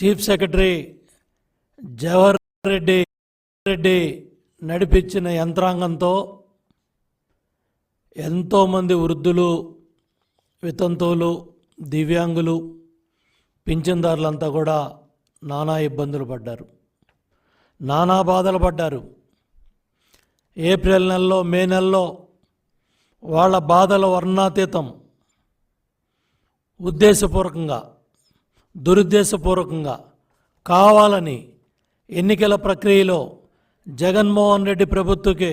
Chief secretary Jawahar Reddy నడిపించిన యంత్రాంగంతో ఎంతోమంది వృద్ధులు, వితంతువులు, దివ్యాంగులు, పింఛన్దారులంతా కూడా నానా ఇబ్బందులు పడ్డారు, నానా బాధలు పడ్డారు. ఏప్రిల్ నెలలో, మే నెలలో వాళ్ళ బాధల వర్ణాతీతం. ఉద్దేశపూర్వకంగా, దురుద్దేశపూర్వకంగా, కావాలని ఎన్నికల ప్రక్రియలో జగన్మోహన్ రెడ్డి ప్రభుత్వకి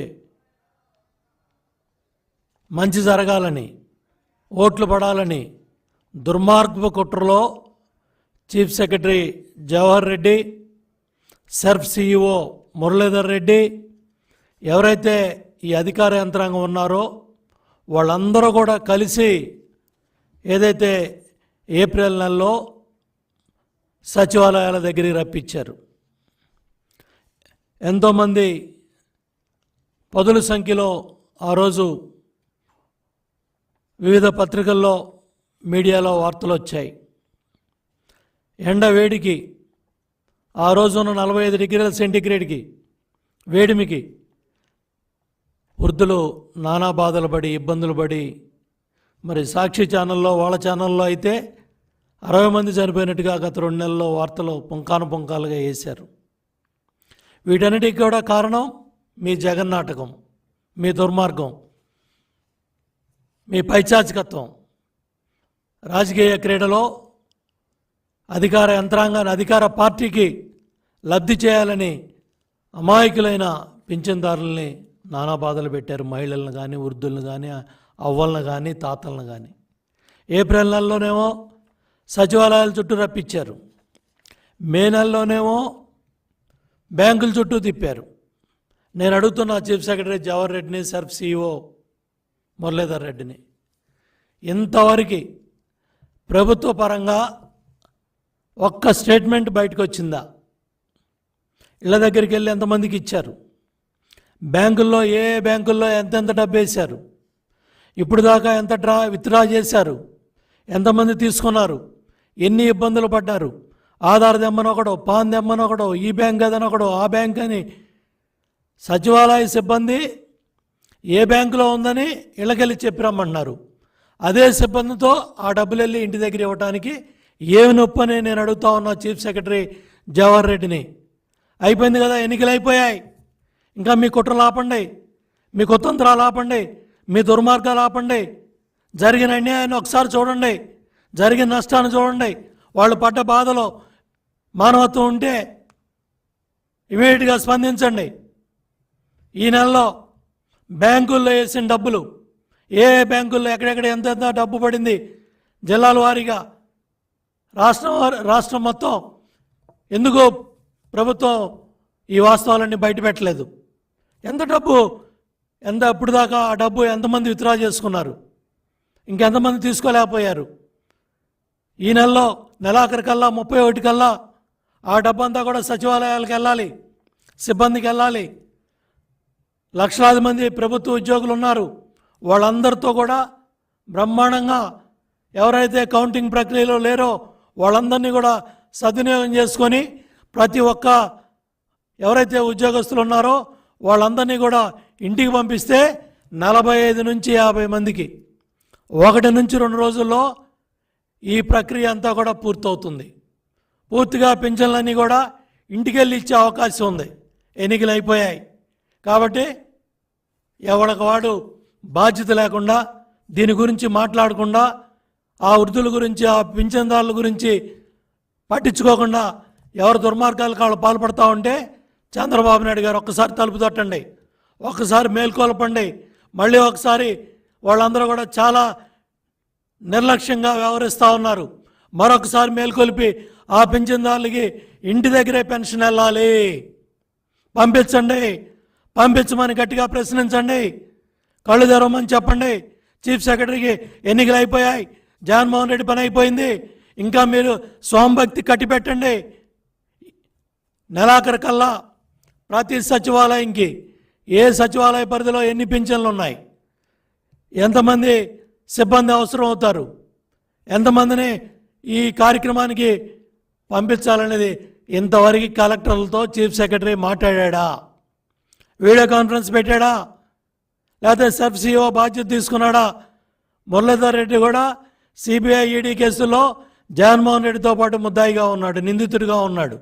మంచి జరగాలని, ఓట్లు పడాలని దుర్మార్గపు కుట్రలో chief secretary Jawahar Reddy, Surf CEO Muralidhar Reddy, ఎవరైతే ఈ అధికార యంత్రాంగం ఉన్నారో వాళ్ళందరూ కూడా కలిసి ఏదైతే ఏప్రిల్ నెలలో సచివాలయాల దగ్గరికి రప్పించారు. ఎంతోమంది పదుల సంఖ్యలో ఆ రోజు వివిధ పత్రికల్లో, మీడియాలో వార్తలు వచ్చాయి. ఎండ వేడికి, ఆ రోజున 45 డిగ్రీల సెంటీగ్రేడ్కి వేడిమికి వృద్ధులు నానా బాధలు పడి, ఇబ్బందులు పడి, మరి సాక్షి ఛానల్లో, వాళ్ళ ఛానల్లో అయితే 60 మంది చనిపోయినట్టుగా గత 2 నెలల్లో వార్తలు పుంకానుగా వేశారు. వీటన్నిటికీ కూడా కారణం మీ జగన్ నాటకం, మీ దుర్మార్గం, మీ పైచాచికత్వం. రాజకీయ క్రీడలో అధికార యంత్రాంగాన్ని, అధికార పార్టీకి లబ్ధి చేయాలని అమాయకులైన పింఛన్దారుల్ని నానా బాధలు పెట్టారు. మహిళలను కానీ, వృద్ధులను కానీ, అవ్వలను కానీ, తాతలను కానీ. ఏప్రిల్ నెలలోనేమో సచివాలయాల చుట్టూ రప్పించారు, మే నెలలోనేమో బ్యాంకుల చుట్టూ తిప్పారు. నేను అడుగుతున్నా చీఫ్ సెక్రటరీ జవహర్ రెడ్డిని, సర్ఫ్ సిఇఓ మురళీధర్ రెడ్డిని, ఇంతవరకు ప్రభుత్వ పరంగా ఒక్క స్టేట్మెంట్ బయటకు వచ్చిందా? ఇళ్ళ దగ్గరికి వెళ్ళి ఎంతమందికి ఇచ్చారు? బ్యాంకుల్లో ఏ బ్యాంకుల్లో ఎంతెంత డబ్బు వేశారు? ఇప్పుడు దాకా ఎంత విత్డ్రా చేశారు? ఎంతమంది తీసుకున్నారు? ఎన్ని ఇబ్బందులు పడ్డారు? ఆధార్ దెమ్మనొకడో, పాన్ దెమ్మనొకడో, ఈ బ్యాంక్ అదనొకడో, ఆ బ్యాంక్ అని సచివాలయ సిబ్బంది ఏ బ్యాంకులో ఉందని ఇళ్ళకెళ్ళి చెప్పి రమ్మన్నారు. అదే సిబ్బందితో ఆ డబ్బులు వెళ్ళి ఇంటి దగ్గర ఇవ్వడానికి ఏమి నొప్పి అని నేను అడుగుతా ఉన్నా చీఫ్ సెక్రటరీ జవహర్ రెడ్డిని. అయిపోయింది కదా, ఎన్నికలు అయిపోయాయి. ఇంకా మీ కుట్రలు ఆపండి, మీ కుతంత్రాలు ఆపండి, మీ దుర్మార్గాలు ఆపండి. జరిగిన అన్యాయాన్ని ఒకసారి చూడండి, జరిగిన నష్టాన్ని చూడండి, వాళ్ళు పడ్డ బాధలో మానవత్వం ఉంటే ఇమీడియట్గా స్పందించండి. ఈ నెలలో బ్యాంకుల్లో వేసిన డబ్బులు, ఏ బ్యాంకుల్లో ఎక్కడెక్కడ ఎంత డబ్బు పడింది, జిల్లాల వారీగా, రాష్ట్రం మొత్తం ఎందుకు ప్రభుత్వం ఈ వాస్తవాలన్నీ బయట పెట్టలేదు? ఎంత డబ్బు, ఇప్పుడు దాకా ఆ డబ్బు ఎంతమంది విత్డ్రా చేసుకున్నారు, ఇంకెంతమంది తీసుకోలేకపోయారు? ఈ నెలలో నెలాఖరు కల్లా 31 కల్లా ఆ డబ్బంతా కూడా సచివాలయాలకు వెళ్ళాలి, సిబ్బందికి వెళ్ళాలి. లక్షలాది మంది ప్రభుత్వ ఉద్యోగులు ఉన్నారు, వాళ్ళందరితో కూడా బ్రహ్మాండంగా ఎవరైతే కౌంటింగ్ ప్రక్రియలో లేరో వాళ్ళందరినీ కూడా సద్వినియోగం చేసుకొని ప్రతి ఒక్క ఎవరైతే ఉద్యోగస్తులు ఉన్నారో వాళ్ళందరినీ కూడా ఇంటికి పంపిస్తే 45 నుంచి 50 మందికి 1 నుంచి 2 రోజుల్లో ఈ ప్రక్రియ అంతా కూడా పూర్తవుతుంది. పూర్తిగా పింఛన్లన్నీ కూడా ఇంటికి వెళ్ళి ఇచ్చే అవకాశం ఉంది. ఎన్నికలు అయిపోయాయి కాబట్టి ఎవరికి వాడు బాధ్యత లేకుండా, దీని గురించి మాట్లాడకుండా, ఆ వృద్ధుల గురించి, ఆ పింఛన్దారుల గురించి పట్టించుకోకుండా ఎవరు దుర్మార్గాలకు వాళ్ళు పాల్పడతా ఉంటే చంద్రబాబు నాయుడు గారు ఒక్కసారి తలుపు తట్టండి, ఒక్కసారి మేల్కొల్పండి. మళ్ళీ ఒకసారి వాళ్ళందరూ కూడా చాలా నిర్లక్ష్యంగా వ్యవహరిస్తూ ఉన్నారు. మరొకసారి మేల్కొల్పి ఆ పింఛన్దారులకి ఇంటి దగ్గరే పెన్షన్ వెళ్ళాలి, పంపించండి, పంపించమని గట్టిగా ప్రశ్నించండి, కళ్ళు తెరవమని చెప్పండి. చీఫ్ సెక్రటరీకి ఎన్నికలు అయిపోయాయి, జగన్మోహన్ రెడ్డి పని అయిపోయింది, ఇంకా మీరు స్వామిభక్తి కట్టిపెట్టండి. నెలాఖరు కల్లా ప్రతి సచివాలయంకి ఏ సచివాలయ పరిధిలో ఎన్ని పింఛన్లు ఉన్నాయి, ఎంతమంది సిబ్బంది అవసరం అవుతారు, ఎంతమందిని ఈ కార్యక్రమానికి పంపించాలనేది ఇంతవరకు కలెక్టర్లతో చీఫ్ సెక్రటరీ మాట్లాడా? వీడియో కాన్ఫరెన్స్ పెట్టాడా? లేకపోతే సబ్ సిఇఓ బాధ్యత తీసుకున్నాడా? మురళీధర్ రెడ్డి కూడా సిబిఐ ఈడీ కేసుల్లో జగన్మోహన్ రెడ్డితో పాటు ముద్దాయిగా ఉన్నాడు, నిందితుడిగా ఉన్నాడు.